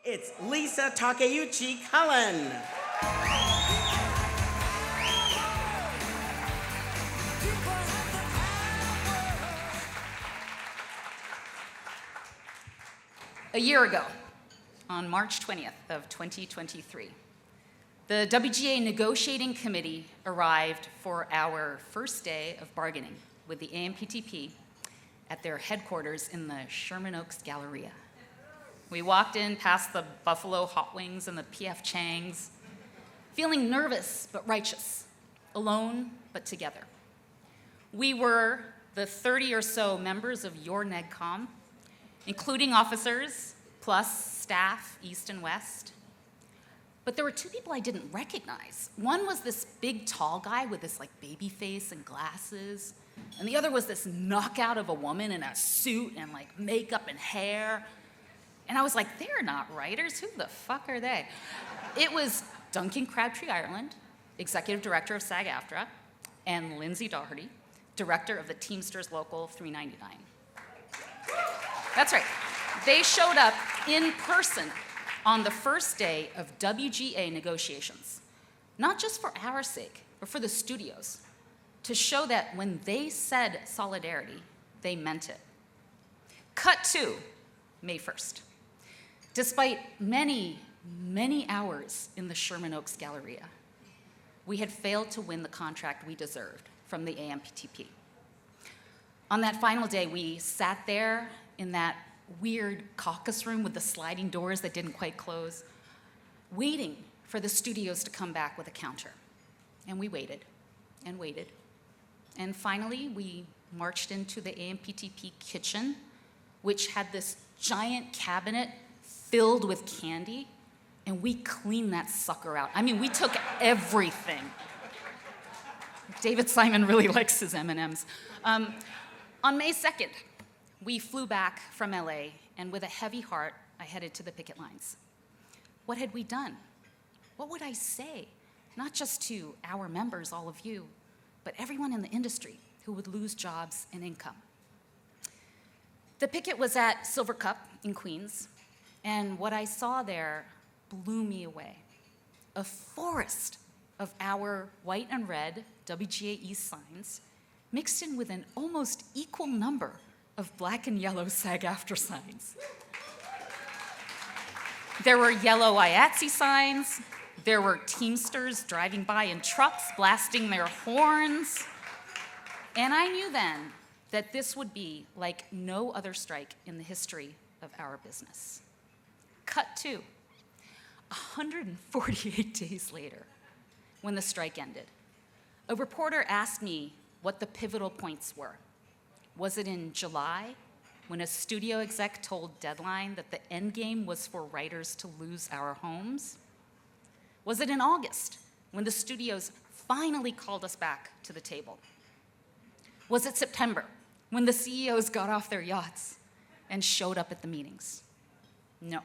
It's Lisa Takeuchi Cullen. A year ago, on March 20th of 2023, the WGA negotiating committee arrived for our first day of bargaining with the AMPTP at their headquarters in the Sherman Oaks Galleria. We walked in past the Buffalo Hot Wings and the PF Chang's, feeling nervous but righteous, alone but together. We were the 30 or so members of your NEGCOM, including officers, plus staff, east and west. But there were two people I didn't recognize. One was this big, tall guy with this baby face and glasses, and the other was this knockout of a woman in a suit and makeup and hair. And I was like, they're not writers. Who the fuck are they? It was Duncan Crabtree Ireland, executive director of SAG-AFTRA, and Lindsay Doherty, director of the Teamsters Local 399. That's right. They showed up in person on the first day of WGA negotiations, not just for our sake, but for the studios, to show that when they said solidarity, they meant it. Cut to May 1st. Despite many, many hours in the Sherman Oaks Galleria, we had failed to win the contract we deserved from the AMPTP. On that final day, we sat there in that weird caucus room with the sliding doors that didn't quite close, waiting for the studios to come back with a counter. And we waited and waited. And finally, we marched into the AMPTP kitchen, which had this giant cabinet filled with candy, and we cleaned that sucker out. I mean, we took everything. David Simon really likes his M&Ms. On May 2nd, we flew back from LA, and with a heavy heart, I headed to the picket lines. What had we done? What would I say? Not just to our members, all of you, but everyone in the industry who would lose jobs and income. The picket was at Silver Cup in Queens, and what I saw there blew me away. A forest of our white and red WGAE signs mixed in with an almost equal number of black and yellow SAG-AFTRA signs. There were yellow I.A.T.S.E signs. There were Teamsters driving by in trucks, blasting their horns. And I knew then that this would be like no other strike in the history of our business. Cut to 148 days later, when the strike ended, a reporter asked me what the pivotal points were. Was it in July, when a studio exec told Deadline that the end game was for writers to lose our homes? Was it in August, when the studios finally called us back to the table? Was it September, when the CEOs got off their yachts and showed up at the meetings? No.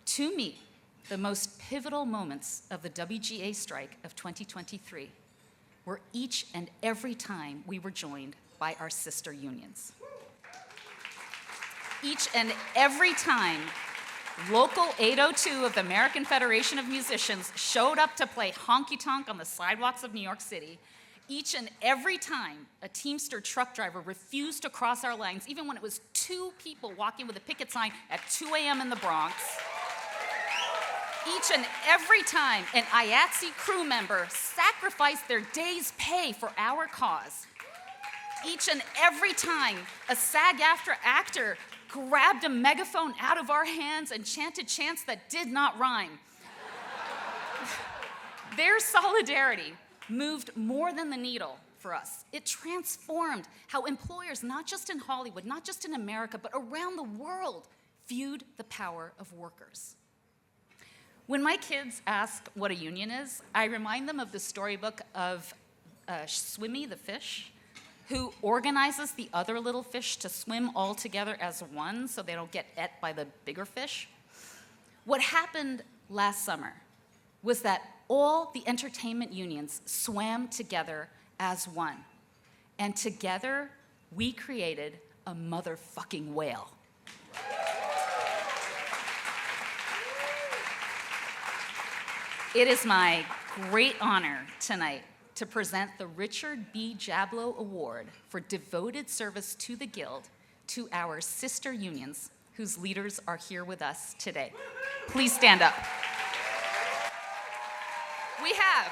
To me, the most pivotal moments of the WGA strike of 2023 were each and every time we were joined by our sister unions. Each and every time Local 802 of the American Federation of Musicians showed up to play honky-tonk on the sidewalks of New York City, each and every time a Teamster truck driver refused to cross our lines, even when it was two people walking with a picket sign at 2 a.m. in the Bronx, each and every time an I.A.T.S.E crew member sacrificed their day's pay for our cause, each and every time a SAG-AFTRA actor grabbed a megaphone out of our hands and chanted chants that did not rhyme, their solidarity moved more than the needle for us. It transformed how employers, not just in Hollywood, not just in America, but around the world, viewed the power of workers. When my kids ask what a union is, I remind them of the storybook of Swimmy the fish, who organizes the other little fish to swim all together as one so they don't get ate by the bigger fish. What happened last summer was that all the entertainment unions swam together as one. And together, we created a motherfucking whale. It is my great honor tonight to present the Richard B. Jablow Award for devoted service to the Guild to our sister unions, whose leaders are here with us today. Please stand up. We have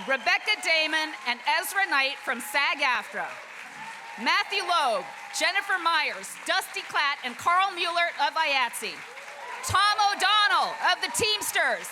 Rebecca Damon and Ezra Knight from SAG-AFTRA, Matthew Loeb, Jennifer Myers, Dusty Klatt, and Carl Mueller of I.A.T.S.E, Tom O'Donnell of the Teamsters,